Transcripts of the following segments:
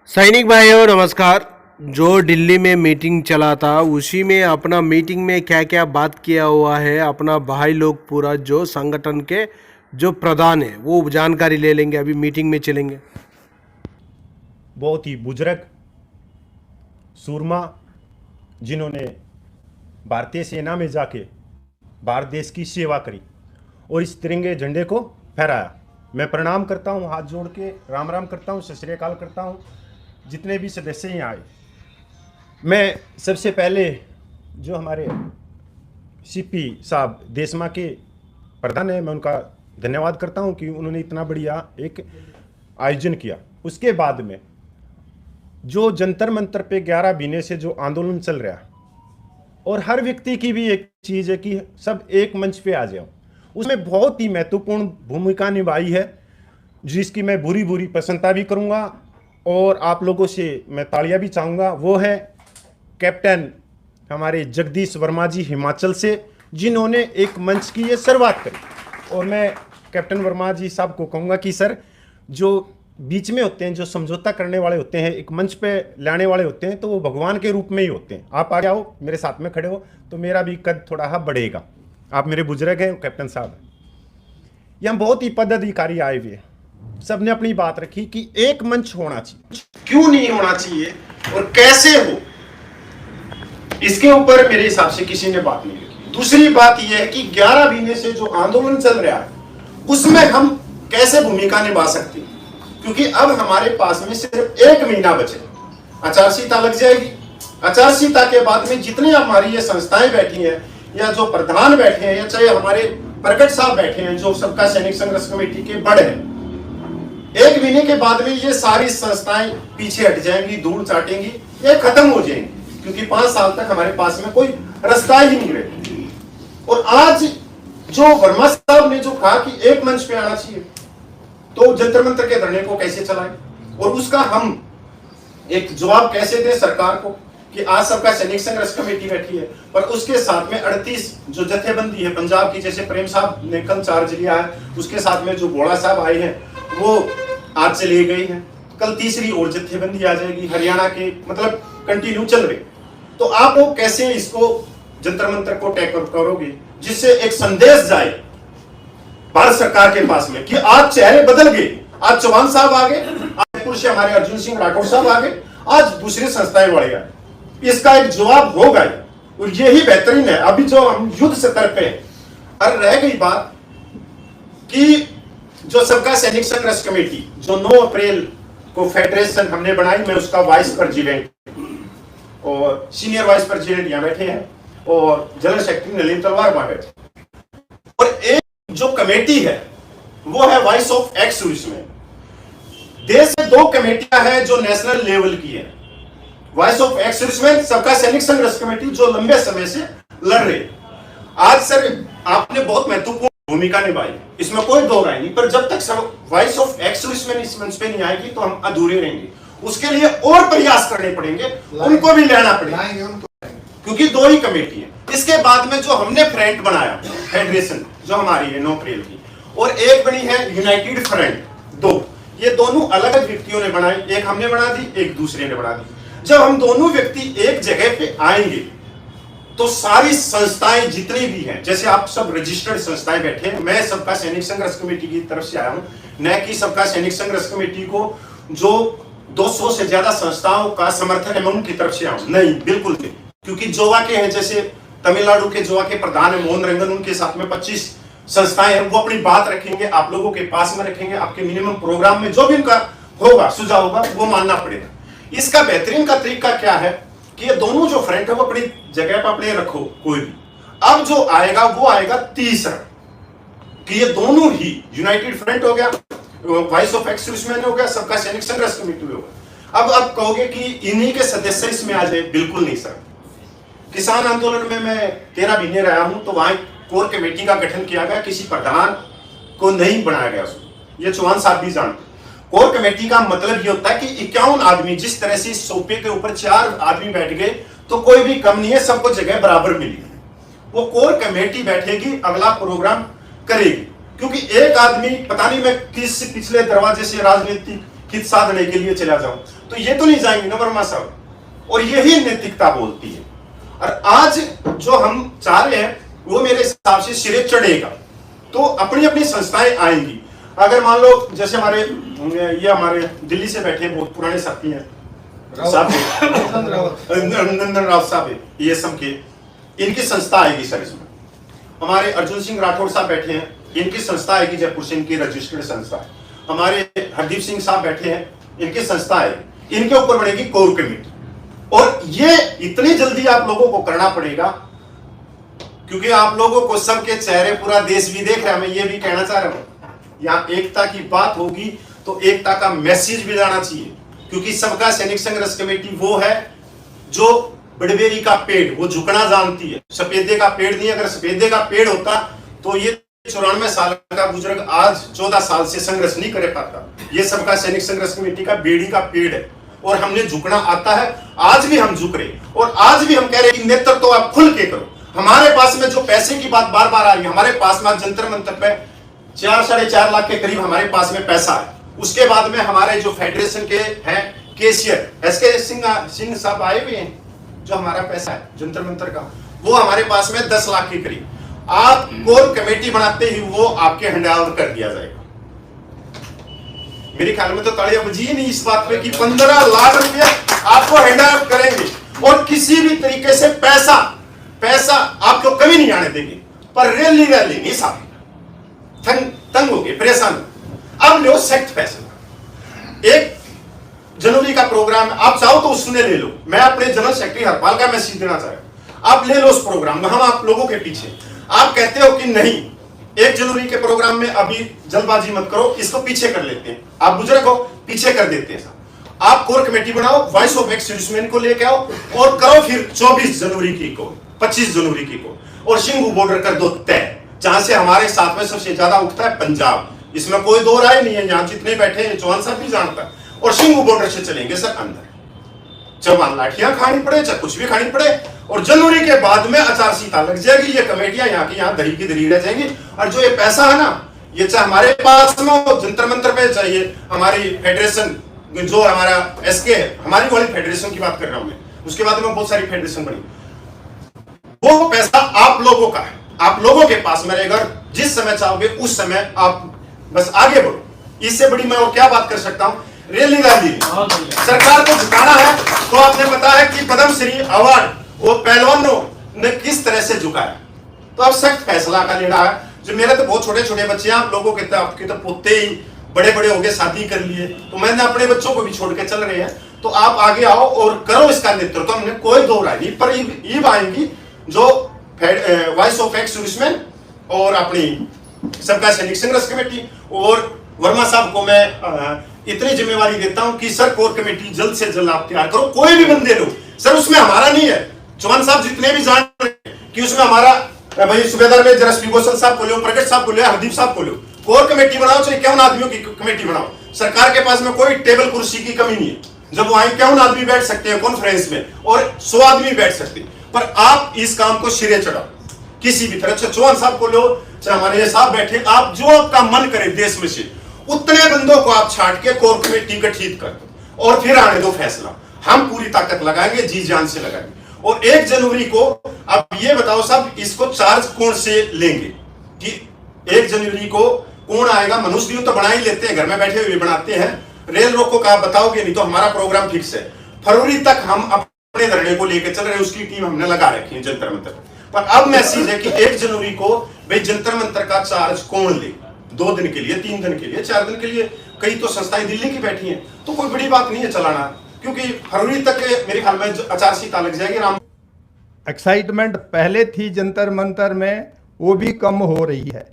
सैनिक भाइयों नमस्कार। जो दिल्ली में मीटिंग चला था उसी में अपना मीटिंग में क्या क्या बात किया हुआ है अपना भाई लोग पूरा जो संगठन के जो प्रधान है वो जानकारी ले लेंगे। अभी मीटिंग में चलेंगे। बहुत ही बुजुर्ग सूरमा जिन्होंने भारतीय सेना में जाके भारत देश की सेवा करी और इस तिरंगे झंडे को फहराया। मैं प्रणाम करता हूँ, हाथ जोड़ के राम राम करता हूँ, सत श्री अकाल करता हूँ जितने भी सदस्य यहाँ आए। मैं सबसे पहले जो हमारे सीपी साहब देशमा के प्रधान है, मैं उनका धन्यवाद करता हूँ कि उन्होंने इतना बढ़िया एक आयोजन किया। उसके बाद में जो जंतर मंतर पे 11 महीने से जो आंदोलन चल रहा है और हर व्यक्ति की भी एक चीज़ है कि सब एक मंच पे आ जाओ, उसमें बहुत ही महत्वपूर्ण भूमिका निभाई है जिसकी मैं बुरी बुरी प्रशंसा भी करूँगा और आप लोगों से मैं तालियां भी चाहूँगा। वो है कैप्टन हमारे जगदीश वर्मा जी हिमाचल से, जिन्होंने एक मंच की ये शुरुआत करी। और मैं कैप्टन वर्मा जी साहब को कहूँगा कि सर, जो बीच में होते हैं, जो समझौता करने वाले होते हैं, एक मंच पे लाने वाले होते हैं, तो वो भगवान के रूप में ही होते हैं। आप आ जाओ, मेरे साथ में खड़े हो तो मेरा भी कद थोड़ा बढ़ेगा। आप मेरे बुजुर्ग हैं, कैप्टन साहब। यहाँ बहुत ही पदाधिकारी आए हुए हैं, सबने अपनी बात रखी कि एक मंच होना चाहिए, क्यों नहीं होना चाहिए और कैसे हो, इसके ऊपर मेरे हिसाब से किसी ने बात नहीं रखी। दूसरी बात यह है कि 11 महीने से जो आंदोलन चल रहा है उसमें हम कैसे भूमिका निभा सकते हैं, क्योंकि अब हमारे पास में सिर्फ 1 महीना बचे, आचार संहिता लग जाएगी। आचार संहिता के बाद में जितनी हमारी ये संस्थाएं बैठी हैं या जो प्रधान बैठे हैं या चाहे हमारे प्रकट साहब बैठे हैं जो सबका सैनिक संघर्ष कमेटी के बड़े हैं, 1 महीने के बाद में ये सारी संस्थाएं पीछे हट जाएंगी, धूल चाटेंगी, ये खत्म हो जाएंगी, क्योंकि 5 साल तक हमारे पास में कोई रास्ता ही नहीं रहेगा। और आज जो वर्मा साहब ने जो कहा कि एक मंच पे आना चाहिए, तो जंतर मंतर के धरने को कैसे चलाएं और उसका हम एक जवाब कैसे दें सरकार को कि आज सबका सैनिक संघर्ष कमेटी बैठी है, पर उसके साथ में 38 जो जथेबंदी है पंजाब की, जैसे प्रेम साहब ने कल चार्ज लिया है, उसके साथ में जो बोड़ा साहब आए हैं वो आज से ले गई है, कल तीसरी और जथेबंदी आ जाएगी हरियाणा के, मतलब कंटिन्यू चल रहे। तो आप वो कैसे इसको जंतर मंतर को टेक अप करोगे जिससे एक संदेश जाए भारत सरकार के पास में कि आज चेहरे बदल गए, आज चौहान साहब आ गए, आज जयपुर से हमारे अर्जुन सिंह राठौर साहब आ गए, आज दूसरी संस्थाएं वाले आए, इसका एक जवाब होगा और यही बेहतरीन है। अभी जो हम युद्ध स्तर पे और रह गई बात कि जो सबका सैनिक संघर्ष कमेटी जो 9 अप्रैल को फेडरेशन हमने बनाई, मैं उसका वाइस प्रेसिडेंट और सीनियर वाइस प्रेसिडेंट यहाँ बैठे हैं और जनरल सेक्रेटरी नलिन तलवार वहां बैठे। और एक जो कमेटी है वो है वॉइस ऑफ एक्स सर्विसमैन। देश में 2 कमेटियां हैं जो नेशनल लेवल की है, वॉइस ऑफ एक्स सर्विसमैन, सबका सैनिक संघर्ष कमेटी जो लंबे समय से लड़ रही। आज सर आपने बहुत महत्वपूर्ण भूमिका निभाई, इसमें कोई दो राय नहीं, पर जब तक सब वॉइस ऑफ एक्स सर्विसमैन इस मंच पे नहीं आएगी तो हम अधूरे रहेंगे। उसके लिए और प्रयास करने पड़ेंगे, उनको भी लेना पड़ेगा, क्योंकि 2 ही कमेटी है। इसके बाद में जो हमने फ्रंट बनाया फेडरेशन जो हमारी है 9 अप्रैल की, और एक बनी है यूनाइटेड फ्रंट 2, ये दोनों अलग अलग व्यक्तियों ने बनाई, एक हमने बना दी, एक दूसरे ने बना दी। जब हम दोनों व्यक्ति एक जगह पे आएंगे तो सारी संस्थाएं जितनी भी हैं, जैसे आप सब रजिस्टर्ड संस्थाएं बैठे हैं, मैं सबका सैनिक संघर्ष कमेटी की तरफ से आया हूं, न कि सबका सैनिक संघर्ष कमेटी को जो 200 से ज्यादा संस्थाओं का समर्थन है मैं उनकी तरफ से आऊं, नहीं, बिल्कुल नहीं। क्योंकि जोवा के हैं, जैसे तमिलनाडु के जोवा के प्रधान है मोहन रंगन, उनके साथ में 25 संस्थाएं हैं, वो अपनी बात रखेंगे, आप लोगों के पास में रखेंगे, आपके मिनिमम प्रोग्राम में जो भी उनका होगा सुझाव होगा वो मानना पड़ेगा। इसका बेहतरीन का तरीका क्या है कि ये दोनों जो फ्रंट है वो अपनी जगह पर अपने रखो कोई भी। अब जो आएगा वो आएगा तीसरा, कि ये दोनों ही यूनाइटेड फ्रंट हो गया, वॉइस ऑफ एक्स सर्विसमैन हो गया, सबका सैनिक संघर्ष कमेटी हो गया। अब कहोगे कि इन्हीं के सदस्य इसमें आ जाए, बिल्कुल नहीं सर। किसान आंदोलन में मैं 13 महीने रहा हूं, तो वहां कोर कमेटी का गठन किया गया, किसी प्रधान को नहीं बनाया गया उसको, ये चौहान साहब भी जानते। कोर कमेटी का मतलब ये होता है कि 51 आदमी, जिस तरह से सोफे के ऊपर 4 आदमी बैठ गए तो कोई भी कम नहीं है, सबको जगह बराबर मिली। वो कोर कमेटी बैठेगी, अगला प्रोग्राम करेगी, क्योंकि एक आदमी पता नहीं मैं किस पिछले दरवाजे से राजनीतिक हित साधने के लिए चला जाऊं, तो ये तो नहीं जाएंगे ना वर्मा साहब। और यही नैतिकता बोलती है। और आज जो हम चाह रहे हैं वो मेरे हिसाब से सिरे चढ़ेगा, तो अपनी अपनी संस्थाएं आएंगी। अगर मान लो जैसे हमारे दिल्ली से बैठे बहुत पुराने साथी हैं नंदन राव साहब ये सब के, इनकी संस्था आएगी सर इसमें। हमारे अर्जुन सिंह राठौड़ साहब बैठे हैं, इनकी संस्था आएगी, जयपुर से इनकी रजिस्टर्ड संस्था है। हमारे हरदीप सिंह साहब बैठे हैं, इनकी संस्था आएगी, इनके ऊपर बनेगी कोर कमेटी। और ये इतनी जल्दी आप लोगों को करना पड़ेगा क्योंकि आप लोगों को सबके चेहरे पूरा देश भी देख रहा है। मैं ये भी कहना चाह रहा हूं, यहाँ एकता की बात होगी तो एकता का मैसेज भी जाना चाहिए, क्योंकि सबका सैनिक संघर्ष कमेटी वो है जो बड़बेरी का पेड़ वो झुकना जानती है, सफेदे का पेड़ नहीं। अगर सफेदे का पेड़ होता तो ये 94 साल का बुजुर्ग आज 14 साल से संघर्ष नहीं कर पाता। ये सबका सैनिक संघर्ष कमेटी का बेड़ी का पेड़ है और हमने झुकना आता है। आज भी हम झुक रहे और आज भी हम कह रहे हैं कि नेतृत्व तो आप खुल के करो। हमारे पास में जो पैसे की बात बार बार आ रही है, हमारे पास में जंतर मंतर पे 4-4.5 लाख के करीब हमारे पास में पैसा है। उसके बाद में हमारे जो फेडरेशन के हैं केसीआर एसके सिंह साहब आए हुए हैं, जो हमारा पैसा है जंतर मंतर का वो हमारे पास में 10 लाख के करीब। आप कोर कमेटी बनाते ही वो आपके हैंडओवर कर दिया जाएगा। मेरे ख्याल में तो तालियां बजी नहीं इस बात पे कि 15 लाख रुपया आपको हैंडओवर करेंगे और किसी भी तरीके से पैसा आपको कभी नहीं आने देंगे। पर रैली नहीं साहब तंग हो गए, परेशान। अब लो सख्त फैसला। 1 जनवरी का प्रोग्राम आप चाहो तो उसने ले लो। मैं अपने जनरल सेक्रेटरी हरपाल का मैसेज देना चाह रहा हूं, आप ले लो उस प्रोग्राम में, हम आप लोगों के पीछे। आप कहते हो कि नहीं 1 जनवरी के प्रोग्राम में अभी जल्दबाजी मत करो, इसको पीछे कर लेते हैं। आप बुजुर्ग हो, पीछे कर देते हैं। आप कोर कमेटी बनाओ, वॉइस ऑफ एक्स सर्विसमैन को लेके आओ और करो फिर 24 जनवरी की को, 25 जनवरी की को, और सिंघू बॉर्डर कर दो तय, जहां से हमारे साथ में सबसे ज्यादा उठता है पंजाब। इसमें कोई दो राय नहीं है, यहां जितने बैठे हैं चौहान साहब भी जानता है। और सिंघू बॉर्डर से चलेंगे सर अंदर, चाहे लाठियां खानी पड़े चाहे कुछ भी खानी पड़े। और जनवरी के बाद में आचार संहिता लग जाएगी, ये कमेटियां यहाँ की यहाँ दही की दही रह जाएंगी। और जो ये पैसा है ना, ये चाहे हमारे पास में हो जंतर मंतर पे, चाहिए हमारी फेडरेशन जो हमारा एसके है, हमारी वाली फेडरेशन की बात कर रहा हूं मैं, उसके बाद में बहुत सारी फेडरेशन बनी, वो पैसा आप लोगों का है, आप लोगों के पास में रहेगा। जिस समय चाहोगे उस समय आप बस आगे बढ़ो। इससे बड़ी मैं और क्या बात कर सकता हूं। रैली सरकार को झुकाना है तो आपने पता है कि पद्मश्री अवार्ड वो पहलवानों ने किस तरह से झुकाया, तो अब सख्त फैसला का लेना है। जो मेरे तो बहुत छोटे छोटे बच्चे हैं, आप लोगों के तो आपके तो पोते ही बड़े बड़े हो गए, शादी कर लिए, तो मैंने अपने बच्चों को भी छोड़ के चल रहे हैं। तो आप आगे आओ और करो इसका नेतृत्व। हमने कोई दो राय नहीं, पर ये आएंगी जो वॉइस ऑफ एक्स सर्विसमैन और अपनी सबका सैनिक संघर्ष कमेटी। और वर्मा साहब को मैं इतनी जिम्मेवारी देता हूं कि सर कोर कमेटी जल्द से जल्द आप तैयार करो, कोई भी बंदे लो सर, उसमें हमारा नहीं है। चौहान साहब जितने भी जान रहे हैं कि उसमें हमारा भाई सूबेदार में जरा श्रीभूषण साहब को लो, प्रकट साहब को लो, हरदीप साहब को लो। कोर कमेटी बनाओ, चाहे क्यों आदमियों की कमेटी बनाओ। सरकार के पास में कोई टेबल कुर्सी की कमी नहीं है, जब वहां क्यों आदमी बैठ सकते हैं कॉन्फ्रेंस में, और 100 आदमी बैठ सकते हैं। पर आप इस काम को सिरे चढ़ाओ किसी भी तरह। चौहान साहब को लो, चाहे हमारे ये साहब बैठे, आप जो आपका मन करे देश में से उतने बंदों को आप छाट के कोर कमेटी गठित कर दो और फिर आने दो फैसला। हम पूरी ताकत लगाएंगे, जी जान से लगाएंगे। और 1 जनवरी को अब ये बताओ साहब, इसको चार्ज कौन से लेंगे कि 1 जनवरी को कौन आएगा? मनुष्य तो बना ही लेते हैं, घर में बैठे हुए बनाते हैं। रेल रोको का आप बताओगे, नहीं तो हमारा प्रोग्राम फिक्स है। फरवरी तक हम अपने धरने को लेकर चल रहे हैं, उसकी टीम हमने लगा रखी है जंतर मंतर। पर अब मैसेज है कि 1 जनवरी को भाई जंतर मंतर का चार्ज कौन ले, 2 दिन के लिए, 3 दिन के लिए, 4 दिन के लिए। कई तो संस्थाएं दिल्ली की बैठी हैं, तो कोई बड़ी बात नहीं है चलाना, क्योंकि फरवरी तक मेरे ख्याल में आचार संहिता लग जाएगी। राम एक्साइटमेंट पहले थी जंतर मंतर में, वो भी कम हो रही है,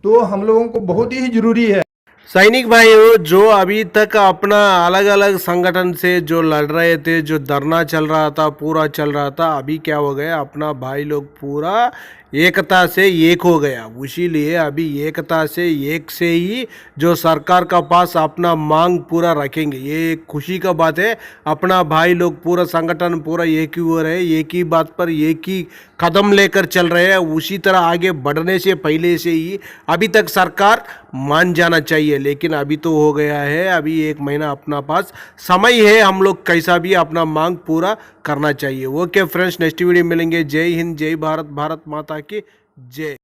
तो हम लोगों को बहुत ही जरूरी है। सैनिक भाइयों, जो अभी तक अपना अलग अलग संगठन से जो लड़ रहे थे, जो धरना चल रहा था, पूरा चल रहा था, अभी क्या हो गया, अपना भाई लोग पूरा एकता से एक हो गया। इसीलिए अभी एकता से एक से ही जो सरकार का पास अपना मांग पूरा रखेंगे। ये एक खुशी का बात है। अपना भाई लोग पूरा संगठन पूरा एक ही हो रहे हैं, एक ही बात पर एक ही कदम लेकर चल रहे हैं। उसी तरह आगे बढ़ने से पहले से ही अभी तक सरकार मान जाना चाहिए, लेकिन अभी तो हो गया है। अभी 1 महीना अपना पास समय है, हम लोग कैसा भी अपना मांग पूरा करना चाहिए। ओके फ्रेंड्स, नेक्स्ट वीडियो मिलेंगे। जय हिंद, जय भारत, भारत माता की जय।